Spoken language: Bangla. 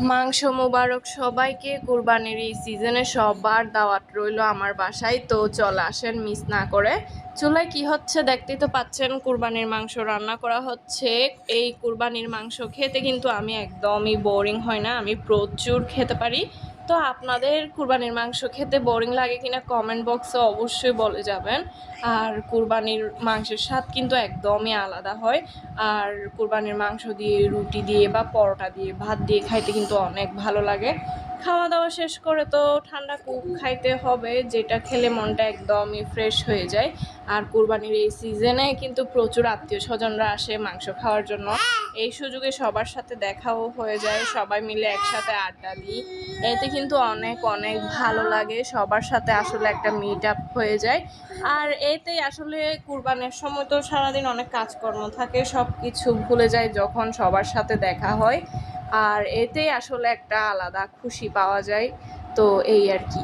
মাংস মোবারক সবাইকে। কুরবানির এই সিজনে সবার দাওয়াত রইল আমার বাসায়, তো চলে আসেন মিস না করে। চুলায় কি হচ্ছে দেখতেই তো পাচ্ছেন, কুরবানির মাংস রান্না করা হচ্ছে। এই কুরবানির মাংস খেতে কিন্তু আমি একদমই বোরিং হয় না, আমি প্রচুর খেতে পারি। তো আপনাদের কুরবানির মাংস খেতে বোরিং লাগে কিনা কমেন্ট বক্সে অবশ্যই বলে যাবেন। আর কুরবানির মাংসের স্বাদ কিন্তু একদমই আলাদা হয়। আর কুরবানির মাংস দিয়ে রুটি দিয়ে বা পরোটা দিয়ে ভাত দিয়ে খাইতে কিন্তু অনেক ভালো লাগে। খাওয়া দাওয়া শেষ করে তো ঠান্ডা কুক খাইতে হবে, যেটা খেলে মনটা একদমই ফ্রেশ হয়ে যায়। আর কুরবানির এই সিজনে কিন্তু প্রচুর আত্মীয় স্বজনরা আসে মাংস খাওয়ার জন্য। এই সুযোগে সবার সাথে দেখাও হয়ে যায়, সবাই মিলে একসাথে আড্ডা দিই। এতে কিন্তু অনেক অনেক ভালো লাগে, সবার সাথে আসলে একটা মিট আপ হয়ে যায়। আর এতেই আসলে কুরবানের সময় তো সারাদিন অনেক কাজকর্ম থাকে, সব কিছু ভুলে যায় যখন সবার সাথে দেখা হয়। আর এতেই আসলে একটা আলাদা খুশি পাওয়া যায়। তো এই আর কি।